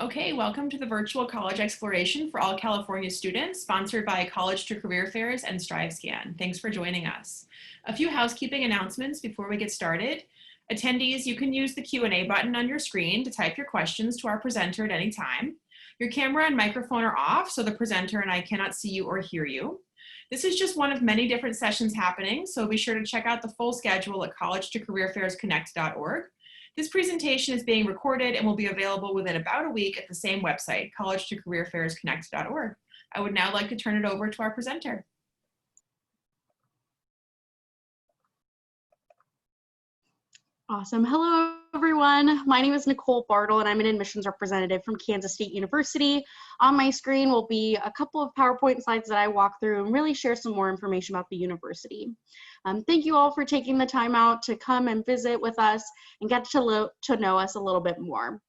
Okay, welcome to the virtual college exploration for all California students, sponsored by College2Career Fairs and StriveScan. Thanks for joining us. A few housekeeping announcements before we get started. Attendees, you can use the Q&A button on your screen to type your questions to our presenter at any time. Your camera and microphone are off, so the presenter and I cannot see you or hear you. This is just one of many different sessions happening, so be sure to check out the full schedule at college2careerfairsconnect.org. This presentation is being recorded and will be available within about a week at the same website, college2careerfairsconnect.org. I would now like to turn it over to our presenter. Awesome. Hello, everyone. My name is Nicole Bartle, and I'm an admissions representative from Kansas State University. On my screen will be a couple of PowerPoint slides that I walk through and really share some more information about the university. Thank you all for taking the time out to come and visit with us and get to know us a little bit more.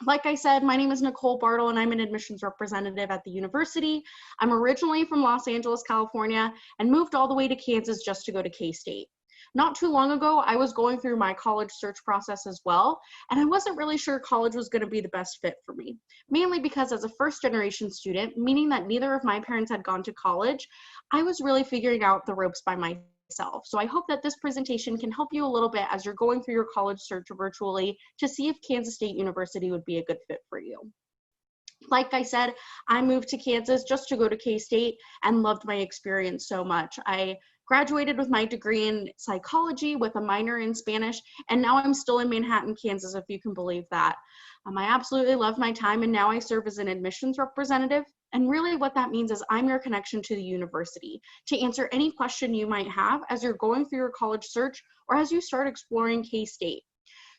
Like I said, my name is Nicole Bartle, and I'm an admissions representative at the university. I'm originally from Los Angeles, California, and moved all the way to Kansas just to go to K-State. Not too long ago, I was going through my college search process as well, and I wasn't really sure college was going to be the best fit for me, mainly because as a first-generation student, meaning that neither of my parents had gone to college, I was really figuring out the ropes by myself. So I hope that this presentation can help you a little bit as you're going through your college search virtually to see if Kansas State University would be a good fit for you. Like I said, I moved to Kansas just to go to K-State and loved my experience so much. I graduated with my degree in psychology with a minor in Spanish, and now I'm still in Manhattan, Kansas, if you can believe that. I absolutely love my time, and now I serve as an admissions representative. And really what that means is I'm your connection to the university to answer any question you might have as you're going through your college search or as you start exploring K-State.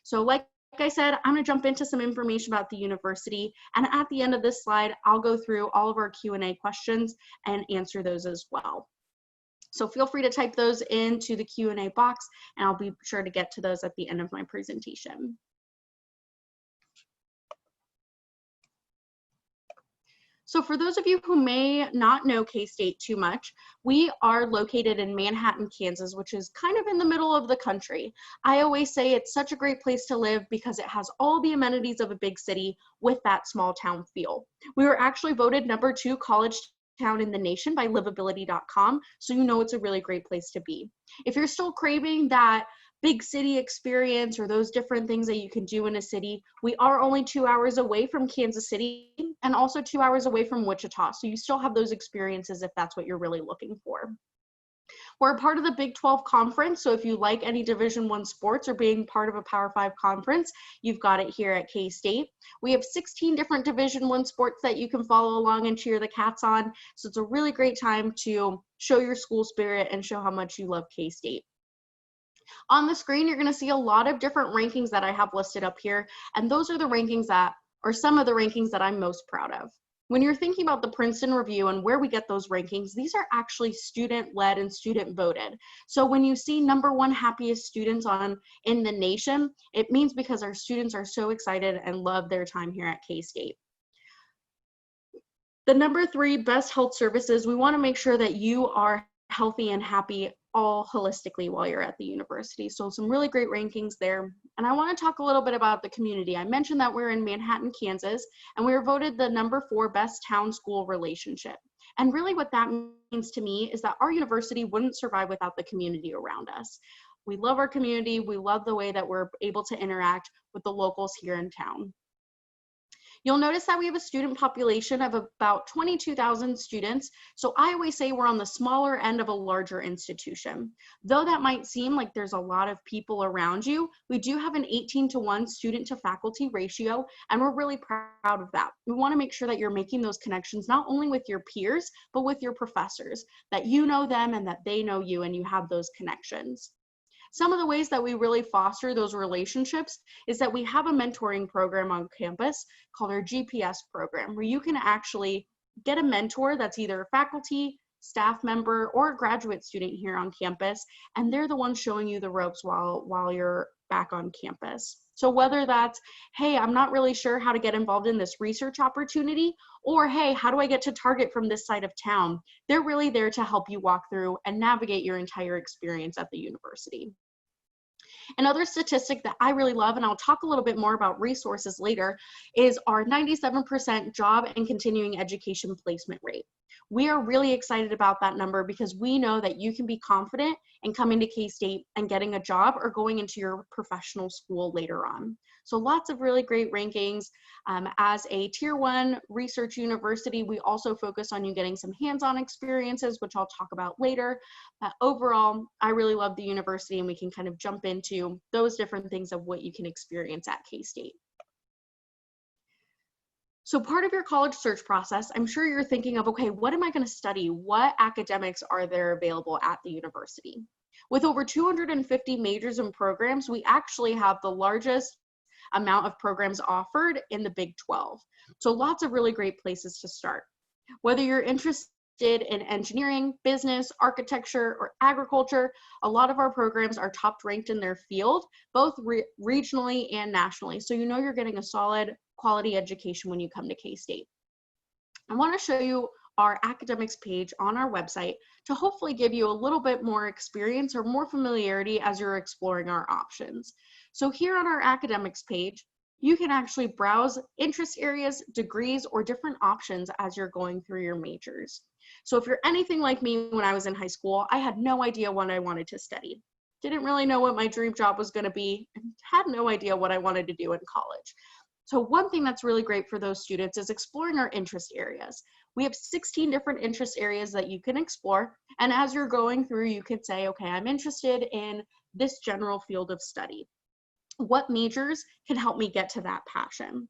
So like I said, I'm going to jump into some information about the university, and at the end of this slide, I'll go through all of our Q&A questions and answer those as well. So feel free to type those into the Q&A box, and I'll be sure to get to those at the end of my presentation. So for those of you who may not know K-State too much, we are located in Manhattan, Kansas, which is kind of in the middle of the country. I always say it's such a great place to live because it has all the amenities of a big city with that small town feel. We were actually voted #2 college town in the nation by livability.com, so you know it's a really great place to be. If you're still craving that big city experience or those different things that you can do in a city, we are only 2 hours away from Kansas City and also 2 hours away from Wichita, so you still have those experiences if that's what you're really looking for. We're a part of the Big 12 conference, so if you like any Division I sports or being part of a Power 5 conference, you've got it here at K-State. We have 16 different Division I sports that you can follow along and cheer the Cats on, so it's a really great time to show your school spirit and show how much you love K-State. On the screen, you're going to see a lot of different rankings that I have listed up here, and those are the rankings that are some of the rankings that I'm most proud of. When you're thinking about the Princeton Review and where we get those rankings, these are actually student-led and student-voted. So when you see #1 happiest students in the nation, it means because our students are so excited and love their time here at K-State. The #3 best health services, we want to make sure that you are healthy and happy all holistically while you're at the university. So some really great rankings there. And I want to talk a little bit about the community. I mentioned that we're in Manhattan, Kansas, and we were voted the #4 best town-school relationship. And really what that means to me is that our university wouldn't survive without the community around us. We love our community. We love the way that we're able to interact with the locals here in town. You'll notice that we have a student population of about 22,000 students, so I always say we're on the smaller end of a larger institution. Though that might seem like there's a lot of people around you, we do have an 18-to-1 student to faculty ratio, and we're really proud of that. We want to make sure that you're making those connections not only with your peers, but with your professors, that you know them and that they know you and you have those connections. Some of the ways that we really foster those relationships is that we have a mentoring program on campus called our GPS program, where you can actually get a mentor that's either a faculty, staff member, or a graduate student here on campus, and they're the ones showing you the ropes while you're back on campus. So whether that's, hey, I'm not really sure how to get involved in this research opportunity, or hey, how do I get to Target from this side of town? They're really there to help you walk through and navigate your entire experience at the university. Another statistic that I really love, and I'll talk a little bit more about resources later, is our 97% job and continuing education placement rate. We are really excited about that number because we know that you can be confident in coming to K-State and getting a job or going into your professional school later on. So lots of really great rankings. As a Tier 1 research university, we also focus on you getting some hands-on experiences, which I'll talk about later. Overall, I really love the university, and we can kind of jump into those different things of what you can experience at K-State. So part of your college search process, I'm sure you're thinking of, okay, what am I going to study? What academics are there available at the university? With over 250 majors and programs, we actually have the largest amount of programs offered in the Big 12. So lots of really great places to start. Whether you're interested in engineering, business, architecture, or agriculture, a lot of our programs are top ranked in their field, both regionally and nationally. So you know you're getting a solid quality education when you come to K-State. I want to show you our academics page on our website to hopefully give you a little bit more experience or more familiarity as you're exploring our options. So here on our academics page, you can actually browse interest areas, degrees, or different options as you're going through your majors. So if you're anything like me when I was in high school, I had no idea what I wanted to study. Didn't really know what my dream job was going to be, and had no idea what I wanted to do in college. So one thing that's really great for those students is exploring our interest areas. We have 16 different interest areas that you can explore. And as you're going through, you can say, okay, I'm interested in this general field of study. What majors can help me get to that passion?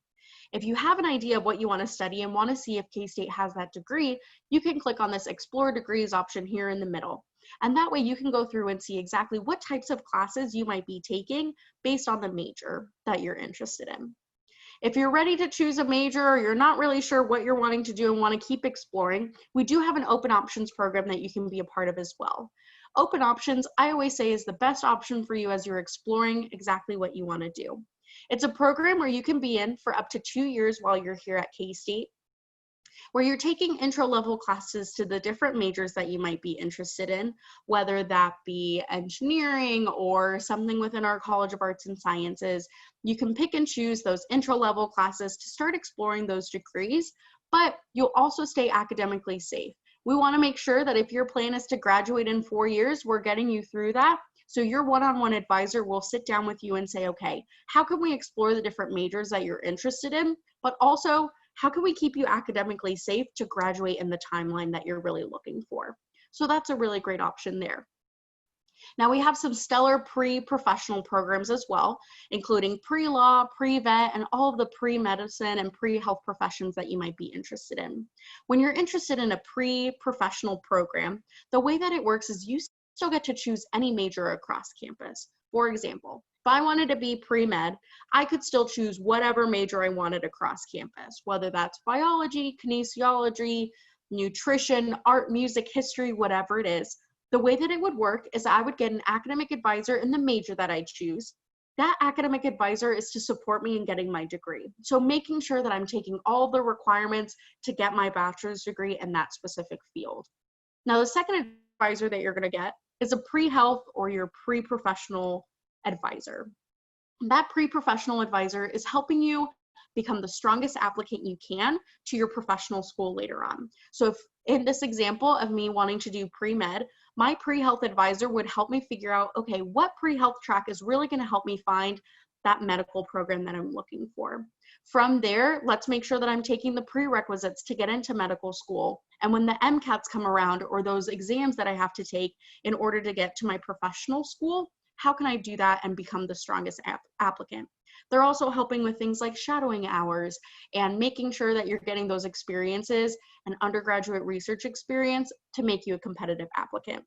If you have an idea of what you want to study and want to see if K-State has that degree, you can click on this Explore Degrees option here in the middle. And that way you can go through and see exactly what types of classes you might be taking based on the major that you're interested in. If you're ready to choose a major or you're not really sure what you're wanting to do and want to keep exploring, we do have an open options program that you can be a part of as well. Open options, I always say, is the best option for you as you're exploring exactly what you want to do. It's a program where you can be in for up to 2 years while you're here at K-State, where you're taking intro-level classes to the different majors that you might be interested in, whether that be engineering or something within our College of Arts and Sciences. You can pick and choose those intro-level classes to start exploring those degrees, but you'll also stay academically safe. We want to make sure that if your plan is to graduate in 4 years, we're getting you through that. So your one-on-one advisor will sit down with you and say, okay, how can we explore the different majors that you're interested in, but also how can we keep you academically safe to graduate in the timeline that you're really looking for? So that's a really great option there. Now we have some stellar pre-professional programs as well, including pre-law, pre-vet, and all of the pre-medicine and pre-health professions that you might be interested in. When you're interested in a pre-professional program, the way that it works is you still get to choose any major across campus. For example, if I wanted to be pre-med, I could still choose whatever major I wanted across campus, whether that's biology, kinesiology, nutrition, art, music, history, whatever it is. The way that it would work is I would get an academic advisor in the major that I choose. That academic advisor is to support me in getting my degree. So making sure that I'm taking all the requirements to get my bachelor's degree in that specific field. Now, the second advisor that you're going to get is a pre-health or your pre-professional advisor. That pre-professional advisor is helping you become the strongest applicant you can to your professional school later on. So if in this example of me wanting to do pre-med, my pre-health advisor would help me figure out, okay, what pre-health track is really going to help me find that medical program that I'm looking for. From there, let's make sure that I'm taking the prerequisites to get into medical school. And when the MCATs come around, or those exams that I have to take in order to get to my professional school, how can I do that and become the strongest applicant? They're also helping with things like shadowing hours and making sure that you're getting those experiences and undergraduate research experience to make you a competitive applicant.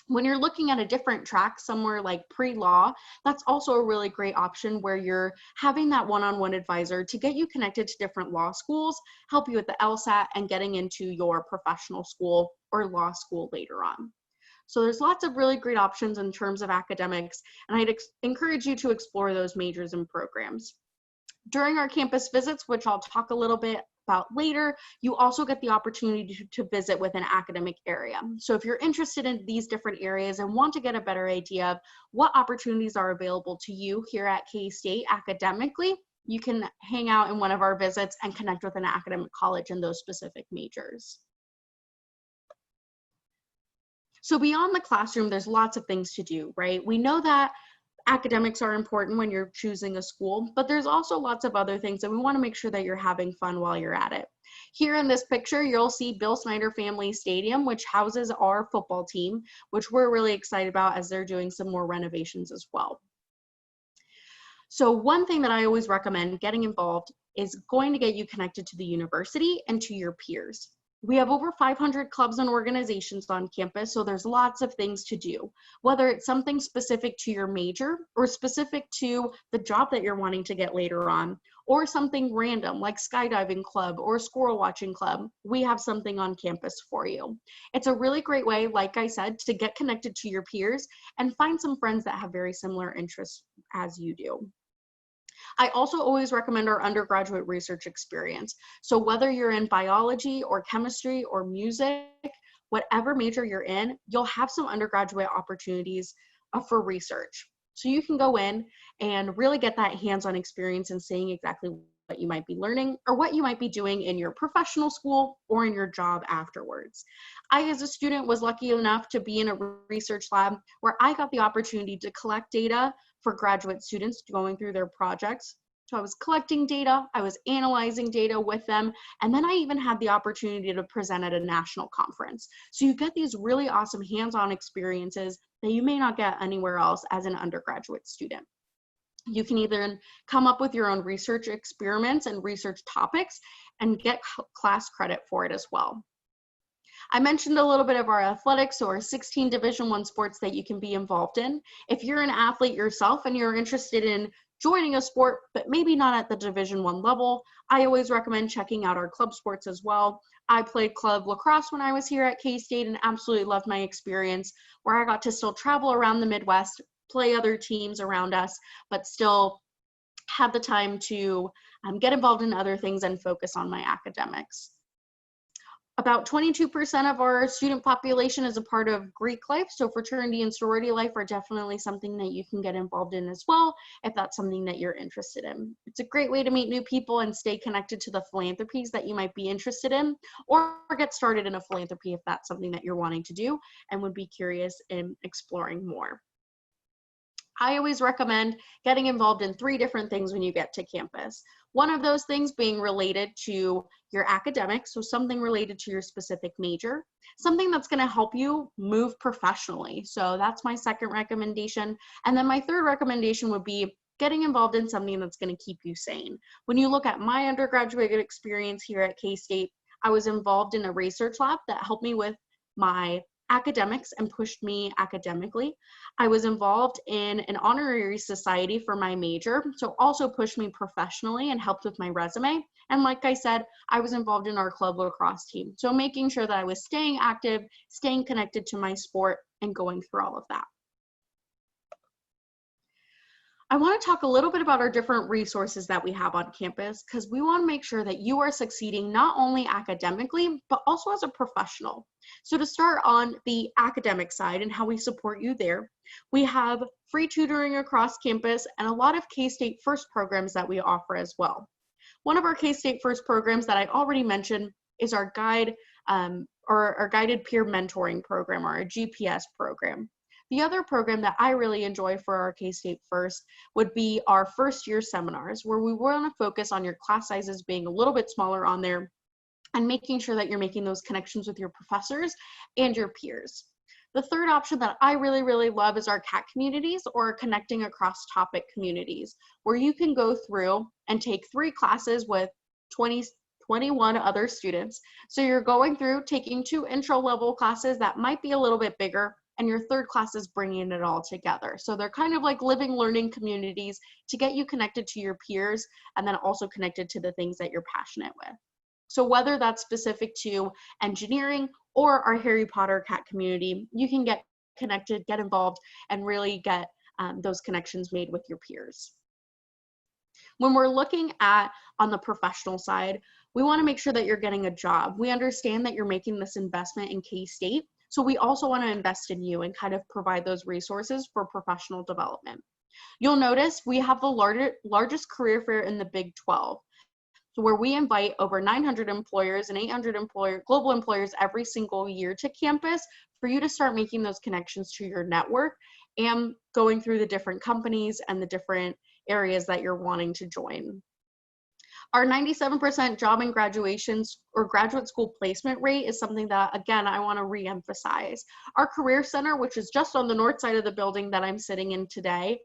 When you're looking at a different track somewhere like pre-law, that's also a really great option where you're having that one-on-one advisor to get you connected to different law schools, help you with the LSAT and getting into your professional school or law school later on. So there's lots of really great options in terms of academics, and I'd encourage you to explore those majors and programs. During our campus visits, which I'll talk a little bit about later, you also get the opportunity to visit with an academic area. So if you're interested in these different areas and want to get a better idea of what opportunities are available to you here at K-State academically, you can hang out in one of our visits and connect with an academic college in those specific majors. So beyond the classroom, there's lots of things to do, right? We know that academics are important when you're choosing a school, but there's also lots of other things, and we want to make sure that you're having fun while you're at it. Here in this picture, you'll see Bill Snyder Family Stadium, which houses our football team, which we're really excited about as they're doing some more renovations as well. So one thing that I always recommend getting involved is going to get you connected to the university and to your peers. We have over 500 clubs and organizations on campus, so there's lots of things to do, whether it's something specific to your major or specific to the job that you're wanting to get later on, or something random like skydiving club or squirrel watching club. We have something on campus for you. It's a really great way, like I said, to get connected to your peers and find some friends that have very similar interests as you do. I also always recommend our undergraduate research experience. So whether you're in biology or chemistry or music, whatever major you're in, you'll have some undergraduate opportunities for research. So you can go in and really get that hands-on experience in seeing exactly what you might be learning or what you might be doing in your professional school or in your job afterwards. I, as a student, was lucky enough to be in a research lab where I got the opportunity to collect data for graduate students going through their projects. So I was collecting data, I was analyzing data with them, and then I even had the opportunity to present at a national conference. So you get these really awesome hands-on experiences that you may not get anywhere else as an undergraduate student. You can either come up with your own research experiments and research topics and get class credit for it as well. I mentioned a little bit of our athletics, or 16 Division I sports that you can be involved in. If you're an athlete yourself and you're interested in joining a sport, but maybe not at the Division I level, I always recommend checking out our club sports as well. I played club lacrosse when I was here at K-State and absolutely loved my experience, where I got to still travel around the Midwest, play other teams around us, but still have the time to get involved in other things and focus on my academics. About 22% of our student population is a part of Greek life, so fraternity and sorority life are definitely something that you can get involved in as well if that's something that you're interested in. It's a great way to meet new people and stay connected to the philanthropies that you might be interested in, or get started in a philanthropy if that's something that you're wanting to do and would be curious in exploring more. I always recommend getting involved in 3 different things when you get to campus. One of those things being related to your academics, so something related to your specific major, something that's going to help you move professionally. So that's my second recommendation. And then my third recommendation would be getting involved in something that's going to keep you sane. When you look at my undergraduate experience here at K-State, I was involved in a research lab that helped me with my academics and pushed me academically. I was involved in an honorary society for my major, so also pushed me professionally and helped with my resume. And like I said, I was involved in our club lacrosse team, so making sure that I was staying active, staying connected to my sport, and going through all of that. I want to talk a little bit about our different resources that we have on campus, because we want to make sure that you are succeeding not only academically, but also as a professional. So to start on the academic side and how we support you there, we have free tutoring across campus and a lot of K-State First programs that we offer as well. One of our K-State First programs that I already mentioned is our guided peer mentoring program, or our GPS program. The other program that I really enjoy for our K-State First would be our first year seminars, where we want to focus on your class sizes being a little bit smaller on there and making sure that you're making those connections with your professors and your peers. The third option that I really, really love is our CAT communities, or connecting across topic communities, where you can go through and take 3 classes with 21 other students. So you're going through taking 2 intro level classes that might be a little bit bigger, and your third class is bringing it all together. So they're kind of like living learning communities to get you connected to your peers and then also connected to the things that you're passionate with. So whether that's specific to engineering or our Harry Potter CAT community, you can get connected, get involved, and really get those connections made with your peers. When we're looking at on the professional side, we want to make sure that you're getting a job. We understand that you're making this investment in K-State, so we also want to invest in you and kind of provide those resources for professional development. You'll notice we have the largest career fair in the Big 12, so where we invite over 900 employers and 800 global employers every single year to campus for you to start making those connections to your network and going through the different companies and the different areas that you're wanting to join. Our 97% job and graduations or graduate school placement rate is something that, again, I want to re-emphasize. Our Career Center, which is just on the north side of the building that I'm sitting in today,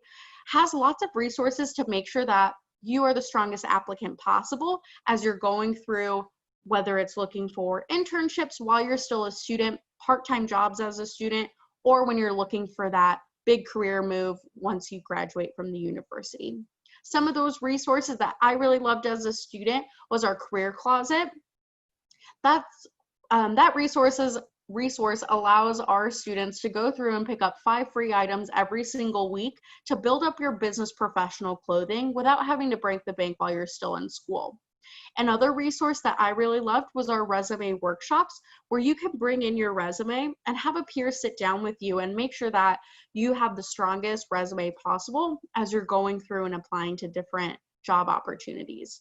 has lots of resources to make sure that you are the strongest applicant possible as you're going through, whether it's looking for internships while you're still a student, part-time jobs as a student, or when you're looking for that big career move once you graduate from the university. Some of those resources that I really loved as a student was our career closet. That resource allows our students to go through and pick up 5 free items every single week to build up your business professional clothing without having to break the bank while you're still in school. Another resource that I really loved was our resume workshops, where you can bring in your resume and have a peer sit down with you and make sure that you have the strongest resume possible as you're going through and applying to different job opportunities.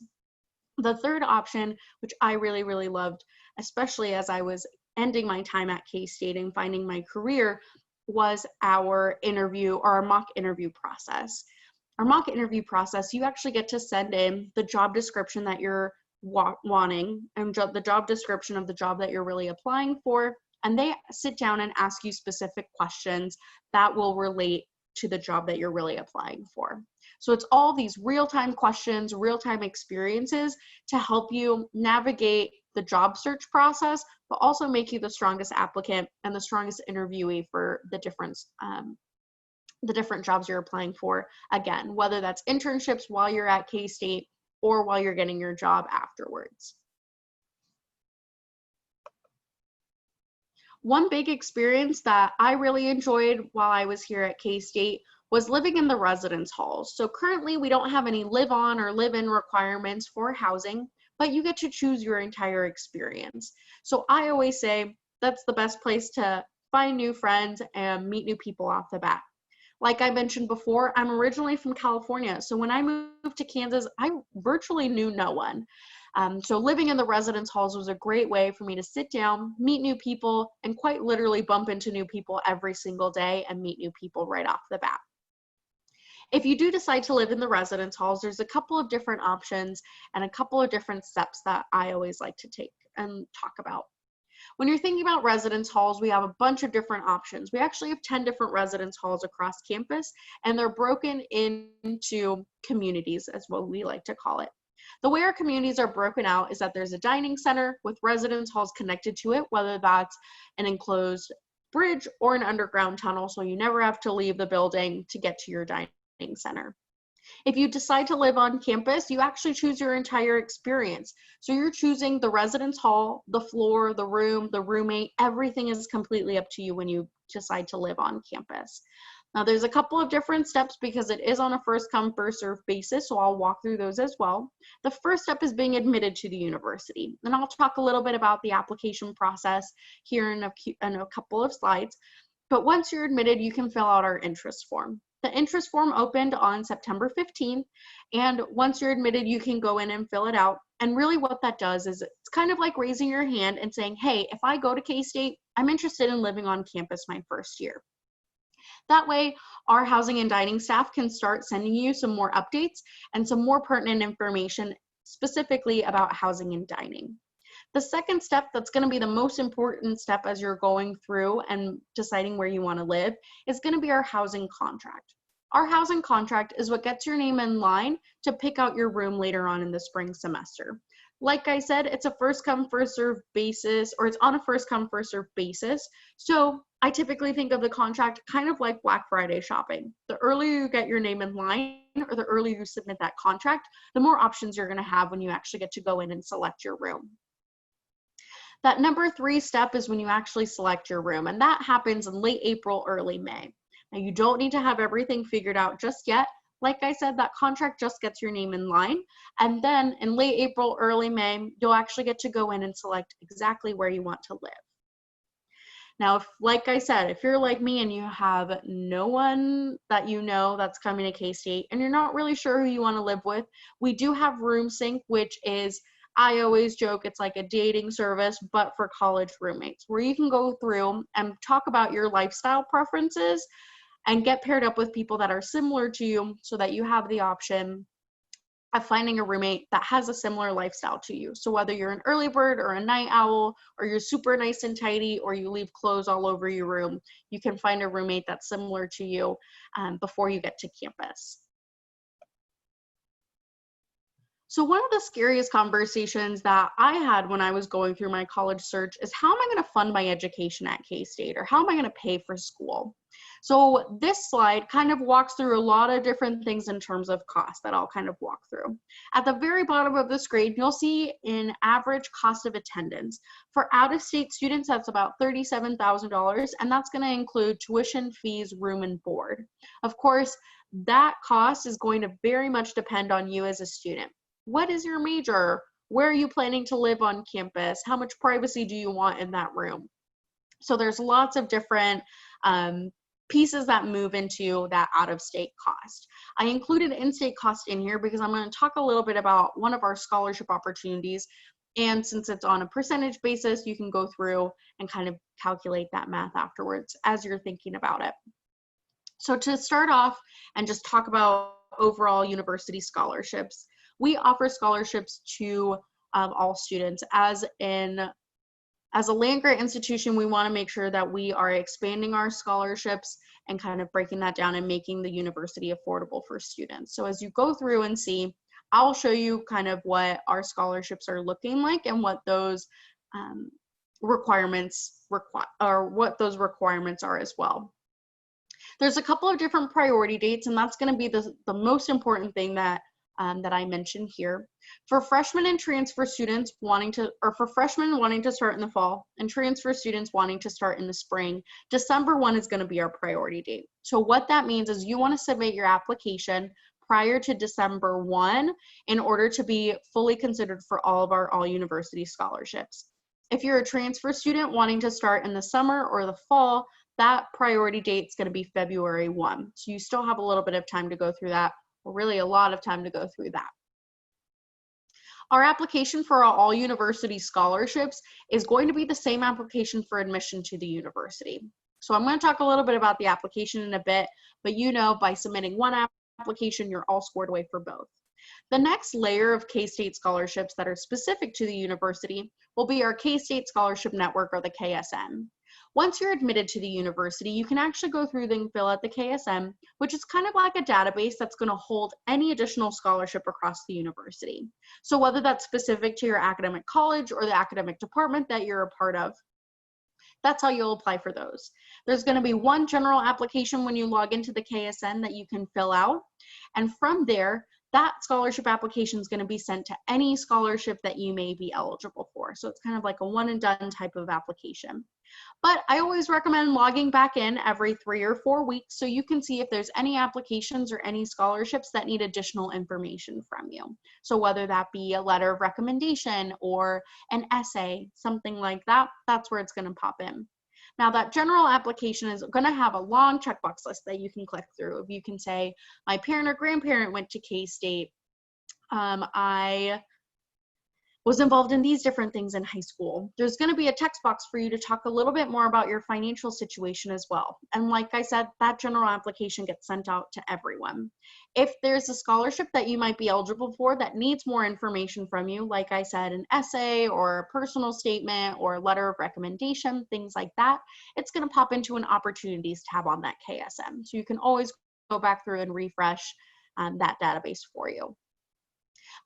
The third option, which I really, really loved, especially as I was ending my time at K-State and finding my career, was our interview or our mock interview process. Our mock interview process, you actually get to send in the job description that you're wanting and the job description of the job that you're really applying for, and they sit down and ask you specific questions that will relate to the job that you're really applying for. So it's all these real-time questions, real-time experiences to help you navigate the job search process, but also make you the strongest applicant and the strongest interviewee for the different jobs you're applying for, again, whether that's internships while you're at K-State or while you're getting your job afterwards. One big experience that I really enjoyed while I was here at K-State was living in the residence halls. So currently we don't have any live-on or live-in requirements for housing, but you get to choose your entire experience. So I always say that's the best place to find new friends and meet new people off the bat. Like I mentioned before, I'm originally from California. So when I moved to Kansas, I virtually knew no one. So living in the residence halls was a great way for me to sit down, meet new people, and quite literally bump into new people every single day and meet new people right off the bat. If you do decide to live in the residence halls, there's a couple of different options and a couple of different steps that I always like to take and talk about. When you're thinking about residence halls, we have a bunch of different options. We actually have 10 different residence halls across campus, and they're broken into communities, as what we like to call it. The way our communities are broken out is that there's a dining center with residence halls connected to it, whether that's an enclosed bridge or an underground tunnel, so you never have to leave the building to get to your dining center. If you decide to live on campus, you actually choose your entire experience. So you're choosing the residence hall, the floor, the room, the roommate, everything is completely up to you when you decide to live on campus. Now there's a couple of different steps because it is on a first come, first served basis, so I'll walk through those as well. The first step is being admitted to the university, and I'll talk a little bit about the application process here in a couple of slides. But once you're admitted, you can fill out our interest form. The interest form opened on September 15th, and once you're admitted, you can go in and fill it out. And really what that does is it's kind of like raising your hand and saying, hey, if I go to K-State, I'm interested in living on campus my first year. That way, our housing and dining staff can start sending you some more updates and some more pertinent information specifically about housing and dining. The second step that's going to be the most important step as you're going through and deciding where you want to live is going to be our housing contract. Our housing contract is what gets your name in line to pick out your room later on in the spring semester. Like I said, it's a first come, first served basis, or it's on a first come, first served basis. So I typically think of the contract kind of like Black Friday shopping. The earlier you get your name in line or the earlier you submit that contract, the more options you're going to have when you actually get to go in and select your room. That number 3 step is when you actually select your room, and that happens in late April, early May. Now you don't need to have everything figured out just yet, Like I said, that contract just gets your name in line. And then in late April, early May, you'll actually get to go in and select exactly where you want to live. Now, like I said, if you're like me and you have no one that you know that's coming to K-State and you're not really sure who you want to live with, we do have RoomSync, which is, I always joke, it's like a dating service, but for college roommates, where you can go through and talk about your lifestyle preferences and get paired up with people that are similar to you so that you have the option of finding a roommate that has a similar lifestyle to you. So whether you're an early bird or a night owl, or you're super nice and tidy, or you leave clothes all over your room, you can find a roommate that's similar to you before you get to campus. So one of the scariest conversations that I had when I was going through my college search is, how am I going to fund my education at K-State, or how am I going to pay for school? So this slide kind of walks through a lot of different things in terms of cost that I'll kind of walk through. At the very bottom of the screen, you'll see an average cost of attendance. For out-of-state students, that's about $37,000, and that's going to include tuition, fees, room, and board. Of course, that cost is going to very much depend on you as a student. What is your major? Where are you planning to live on campus? How much privacy do you want in that room? So there's lots of different pieces that move into that out-of-state cost. I included in-state cost in here because I'm going to talk a little bit about one of our scholarship opportunities. And since it's on a percentage basis, you can go through and kind of calculate that math afterwards as you're thinking about it. So to start off and just talk about overall university scholarships, we offer scholarships to all students. As a land-grant institution, we want to make sure that we are expanding our scholarships and kind of breaking that down and making the university affordable for students. So as you go through and see, I'll show you kind of what our scholarships are looking like and what those requirements are as well. There's a couple of different priority dates, and that's going to be the most important thing that I mentioned here. For freshmen and transfer students for freshmen wanting to start in the fall and transfer students wanting to start in the spring, December 1 is going to be our priority date. So what that means is you want to submit your application prior to December 1 in order to be fully considered for all of our all-university scholarships. If you're a transfer student wanting to start in the summer or the fall, that priority date is going to be February 1. So you still have a little bit of time to go through that. Really a lot of time to go through that. Our application for our all university scholarships is going to be the same application for admission to the university. So I'm going to talk a little bit about the application in a bit, but by submitting one application, you're all scored away for both. The next layer of K-State scholarships that are specific to the university will be our K-State Scholarship Network, or the KSN. Once you're admitted to the university, you can actually go through and fill out the KSM, which is kind of like a database that's going to hold any additional scholarship across the university. So whether that's specific to your academic college or the academic department that you're a part of, that's how you'll apply for those. There's going to be one general application when you log into the KSN that you can fill out. And from there, that scholarship application is going to be sent to any scholarship that you may be eligible for. So it's kind of like a one and done type of application. But I always recommend logging back in every 3 or 4 weeks so you can see if there's any applications or any scholarships that need additional information from you. So whether that be a letter of recommendation or an essay, something like that, that's where it's going to pop in. Now that general application is going to have a long checkbox list that you can click through. You can say, my parent or grandparent went to K-State. I was involved in these different things in high school. There's going to be a text box for you to talk a little bit more about your financial situation as well. And like I said, that general application gets sent out to everyone. If there's a scholarship that you might be eligible for that needs more information from you, like I said, an essay or a personal statement or a letter of recommendation, things like that, it's going to pop into an opportunities tab on that KSM. So you can always go back through and refresh that database for you.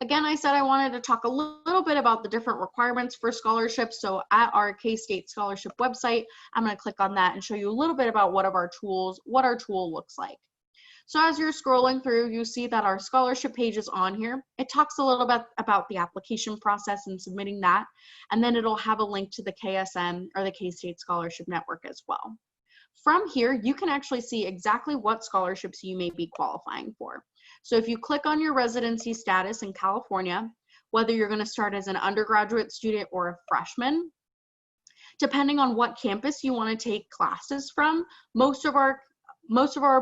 Again, I said I wanted to talk a little bit about the different requirements for scholarships. So at our K-State scholarship website, I'm going to click on that and show you a little bit about what our tool looks like. So as you're scrolling through, you see that our scholarship page is on here. It talks a little bit about the application process and submitting that, and then it'll have a link to the KSM, or the K-State Scholarship Network, as well. From here, you can actually see exactly what scholarships you may be qualifying for. So if you click on your residency status in California, whether you're going to start as an undergraduate student or a freshman, depending on what campus you want to take classes from, most of our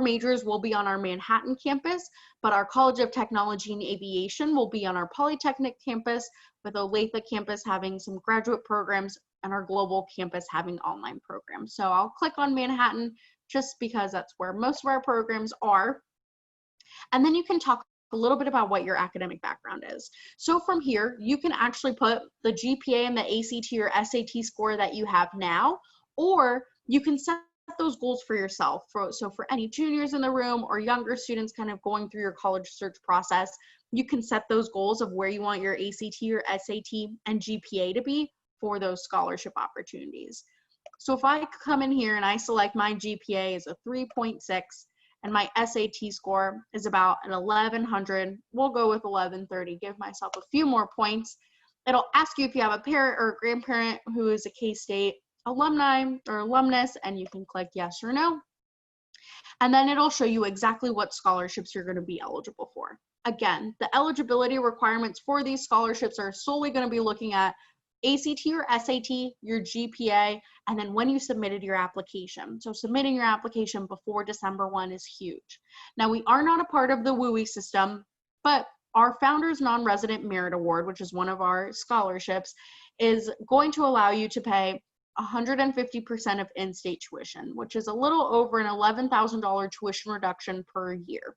majors will be on our Manhattan campus, but our College of Technology and Aviation will be on our Polytechnic campus, with Olathe campus having some graduate programs and our global campus having online programs. So I'll click on Manhattan just because that's where most of our programs are. And then you can talk a little bit about what your academic background is. So from here, you can actually put the GPA and the ACT or SAT score that you have now, or you can set those goals for yourself. So for any juniors in the room or younger students kind of going through your college search process, you can set those goals of where you want your ACT or SAT and GPA to be for those scholarship opportunities. So if I come in here and I select my GPA is a 3.6 and my SAT score is about an 1100, we'll go with 1130, give myself a few more points. It'll ask you if you have a parent or a grandparent who is a K-State alumni or alumnus, and you can click yes or no. And then it'll show you exactly what scholarships you're going to be eligible for. Again, the eligibility requirements for these scholarships are solely going to be looking at ACT or SAT, your GPA, and then when you submitted your application. So submitting your application before December 1 is huge. Now, we are not a part of the WUI system, but our Founders Non-Resident Merit Award, which is one of our scholarships, is going to allow you to pay 150% of in-state tuition, which is a little over an $11,000 tuition reduction per year,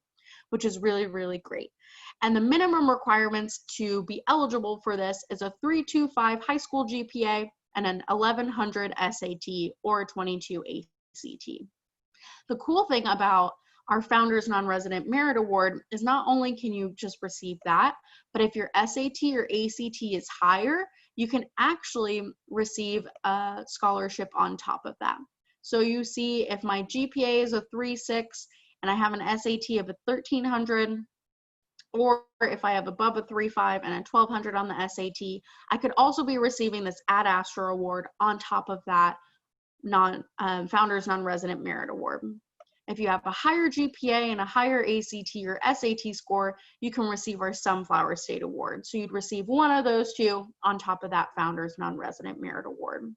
which is really, really great. And the minimum requirements to be eligible for this is a 3.25 high school GPA and an 1100 SAT or a 22 ACT. The cool thing about our Founders Non-Resident Merit Award is not only can you just receive that, but if your SAT or ACT is higher, you can actually receive a scholarship on top of that. So you see if my GPA is a 3.6 and I have an SAT of a 1300, or if I have above a 3.5 and a 1200 on the SAT, I could also be receiving this Ad Astra award on top of that Founders Non-Resident Merit Award. If you have a higher GPA and a higher ACT or SAT score, you can receive our Sunflower State Award. So you'd receive one of those two on top of that Founders Non-Resident Merit Award.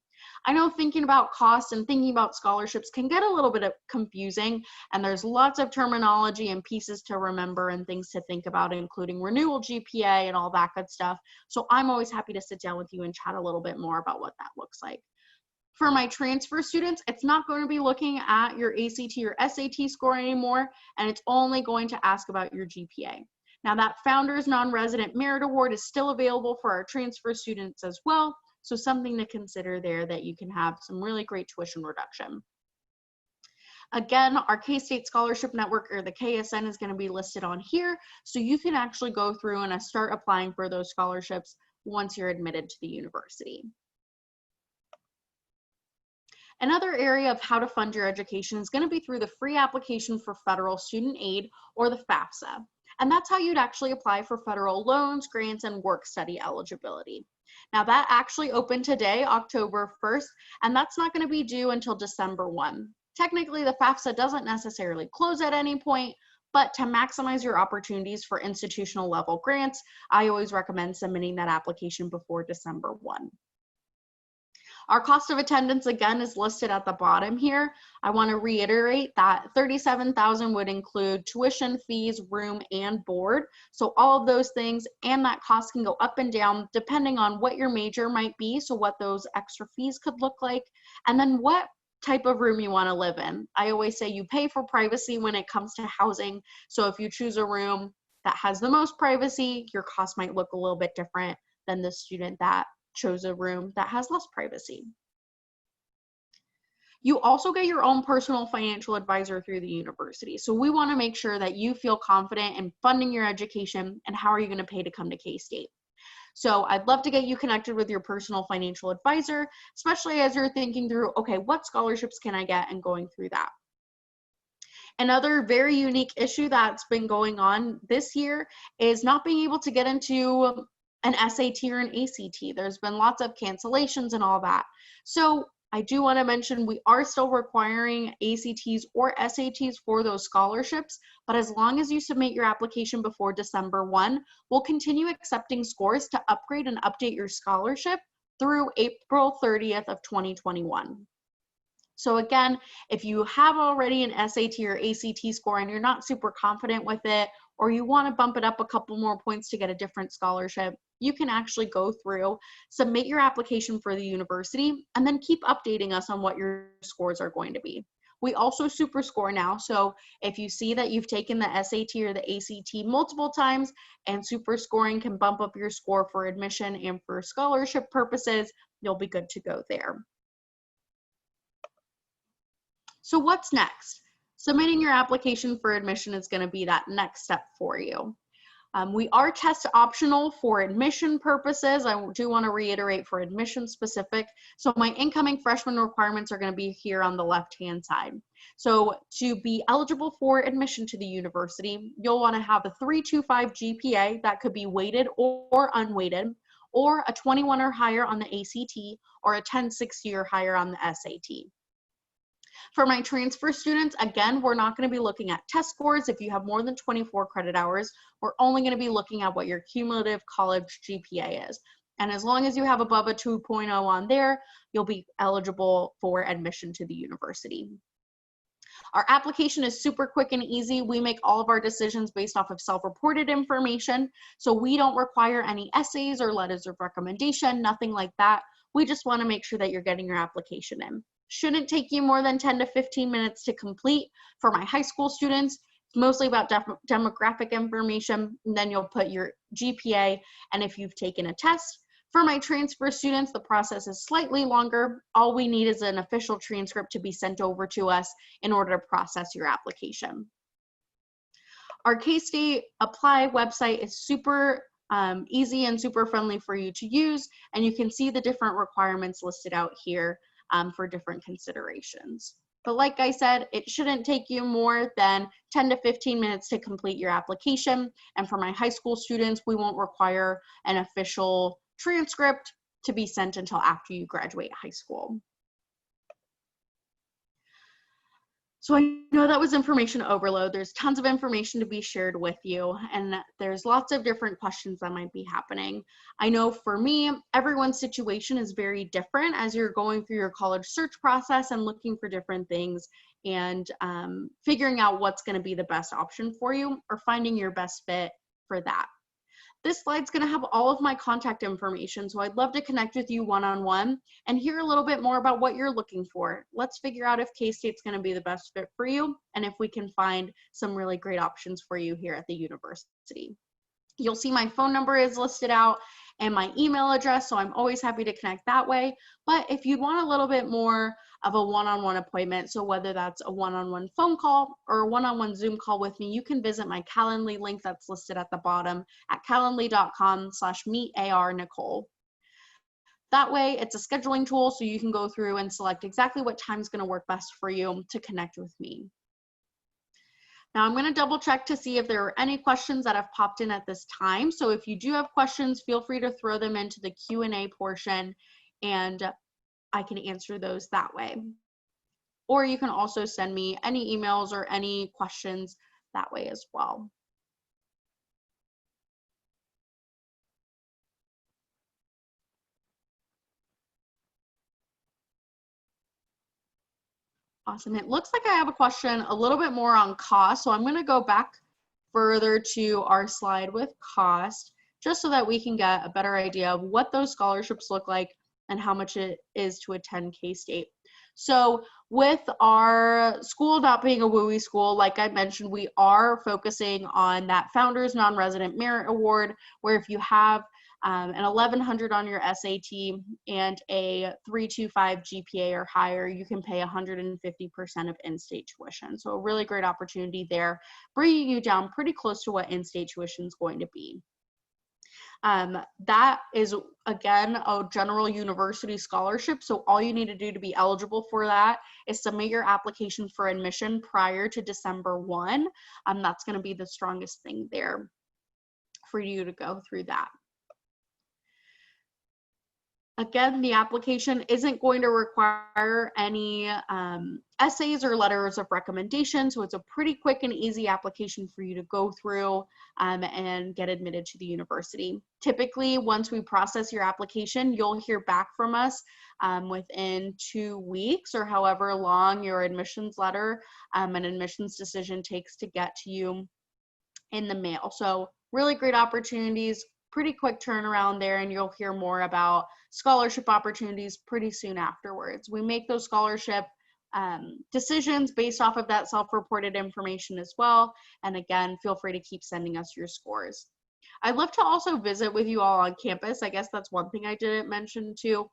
I know thinking about costs and thinking about scholarships can get a little bit confusing, and there's lots of terminology and pieces to remember and things to think about, including renewal GPA and all that good stuff. So I'm always happy to sit down with you and chat a little bit more about what that looks like. For my transfer students, it's not going to be looking at your ACT or SAT score anymore, and it's only going to ask about your GPA. Now that Founders Non-Resident Merit Award is still available for our transfer students as well, so something to consider there that you can have some really great tuition reduction. Again, our K-State Scholarship Network, or the KSN, is going to be listed on here, so you can actually go through and start applying for those scholarships once you're admitted to the university. Another area of how to fund your education is going to be through the free application for federal student aid, or the FAFSA. And that's how you'd actually apply for federal loans, grants, and work study eligibility. Now that actually opened today, October 1st, and that's not going to be due until December 1. Technically, the FAFSA doesn't necessarily close at any point, but to maximize your opportunities for institutional level grants, I always recommend submitting that application before December 1. Our cost of attendance, again, is listed at the bottom here. I want to reiterate that $37,000 would include tuition, fees, room, and board. So all of those things, and that cost can go up and down depending on what your major might be, so what those extra fees could look like, and then what type of room you want to live in. I always say you pay for privacy when it comes to housing. So if you choose a room that has the most privacy, your cost might look a little bit different than the student that chose a room that has less privacy. You also get your own personal financial advisor through the university. So we want to make sure that you feel confident in funding your education, and how are you going to pay to come to K-State. So I'd love to get you connected with your personal financial advisor, especially as you're thinking through, okay, what scholarships can I get, and going through that. Another very unique issue that's been going on this year is not being able to get into an SAT or an ACT. There's been lots of cancellations and all that. So I do want to mention we are still requiring ACTs or SATs for those scholarships, but as long as you submit your application before December 1, we'll continue accepting scores to upgrade and update your scholarship through April 30th of 2021. So again, if you have already an SAT or ACT score and you're not super confident with it, or you want to bump it up a couple more points to get a different scholarship, you can actually go through, submit your application for the university, and then keep updating us on what your scores are going to be. We also super score now, so if you see that you've taken the SAT or the ACT multiple times and super scoring can bump up your score for admission and for scholarship purposes, you'll be good to go there. So what's next? Submitting your application for admission is going to be that next step for you. We are test optional for admission purposes. I do want to reiterate for admission specific. So my incoming freshman requirements are going to be here on the left-hand side. So to be eligible for admission to the university, you'll want to have a 3.25 GPA that could be weighted or unweighted, or a 21 or higher on the ACT, or a 1060 or higher on the SAT. For my transfer students, again, we're not going to be looking at test scores. If you have more than 24 credit hours, we're only going to be looking at what your cumulative college GPA is. And as long as you have above a 2.0 on there, you'll be eligible for admission to the university. Our application is super quick and easy. We make all of our decisions based off of self-reported information. So we don't require any essays or letters of recommendation, nothing like that. We just want to make sure that you're getting your application in. Shouldn't take you more than 10 to 15 minutes to complete. For my high school students, it's mostly about demographic information, and then you'll put your GPA and if you've taken a test. For my transfer students, the process is slightly longer. All we need is an official transcript to be sent over to us in order to process your application. Our K-State Apply website is super easy and super friendly for you to use, and you can see the different requirements listed out here for different considerations. But like I said, it shouldn't take you more than 10 to 15 minutes to complete your application. And for my high school students, we won't require an official transcript to be sent until after you graduate high school. So I know that was information overload. There's tons of information to be shared with you, and there's lots of different questions that might be happening. I know for me, everyone's situation is very different as you're going through your college search process and looking for different things and figuring out what's going to be the best option for you or finding your best fit for that. This slide's going to have all of my contact information, so I'd love to connect with you one-on-one and hear a little bit more about what you're looking for. Let's figure out if K-State's going to be the best fit for you and if we can find some really great options for you here at the university. You'll see my phone number is listed out and my email address, so I'm always happy to connect that way. But if you want a little bit more of a one-on-one appointment, so whether that's a one-on-one phone call or a one-on-one Zoom call with me, you can visit my Calendly link that's listed at the bottom at calendly.com/meetarnicole. That way, it's a scheduling tool, so you can go through and select exactly what time is going to work best for you to connect with me. Now I'm going to double check to see if there are any questions that have popped in at this time. So if you do have questions, feel free to throw them into the Q&A portion and I can answer those that way. Or you can also send me any emails or any questions that way as well. Awesome. It looks like I have a question a little bit more on cost. So I'm going to go back further to our slide with cost, just so that we can get a better idea of what those scholarships look like and how much it is to attend K-State. So with our school not being a WUI school, like I mentioned, we are focusing on that Founders Non-Resident Merit Award, where if you have an 1100 on your SAT and a 3.25 GPA or higher, you can pay 150% of in-state tuition. So a really great opportunity there, bringing you down pretty close to what in-state tuition is going to be. That is, again, a general university scholarship. So all you need to do to be eligible for that is submit your application for admission prior to December 1. That's going to be the strongest thing there for you to go through that. Again, the application isn't going to require any essays or letters of recommendation, so it's a pretty quick and easy application for you to go through and get admitted to the university. Typically, once we process your application, you'll hear back from us within 2 weeks or however long your admissions letter and admissions decision takes to get to you in the mail. So really great opportunities, pretty quick turnaround there, and you'll hear more about scholarship opportunities pretty soon afterwards. We make those scholarship decisions based off of that self-reported information as well. And again, feel free to keep sending us your scores. I'd love to also visit with you all on campus. I guess that's one thing I didn't mention too.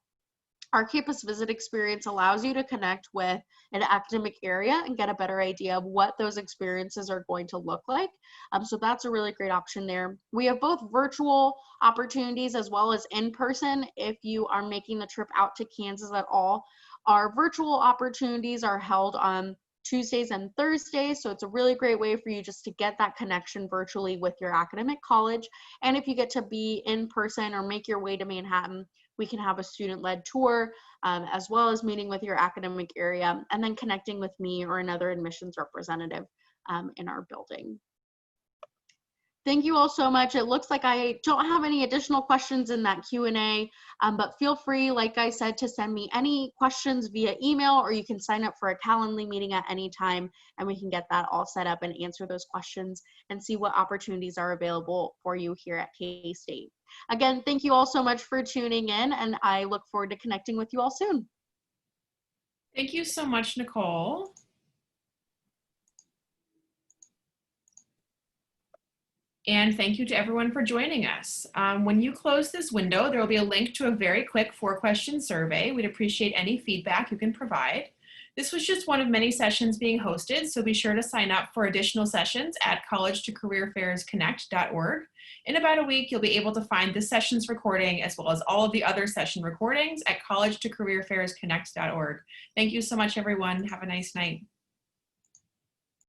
Our campus visit experience allows you to connect with an academic area and get a better idea of what those experiences are going to look like. So that's a really great option there. We have both virtual opportunities as well as in person if you are making the trip out to Kansas at all. Our virtual opportunities are held on Tuesdays and Thursdays, so it's a really great way for you just to get that connection virtually with your academic college. And if you get to be in person or make your way to Manhattan, we can have a student-led tour as well as meeting with your academic area and then connecting with me or another admissions representative in our building. Thank you all so much. It looks like I don't have any additional questions in that Q&A, but feel free, like I said, to send me any questions via email, or you can sign up for a Calendly meeting at any time, and we can get that all set up and answer those questions and see what opportunities are available for you here at K-State. Again, thank you all so much for tuning in, and I look forward to connecting with you all soon. Thank you so much, Nicole. And thank you to everyone for joining us. When you close this window, there will be a link to a very quick 4-question survey. We'd appreciate any feedback you can provide. This was just one of many sessions being hosted, so be sure to sign up for additional sessions at college2careerfairsconnect.org. In about a week, you'll be able to find this session's recording as well as all of the other session recordings at college2careerfairsconnect.org. Thank you so much, everyone. Have a nice night.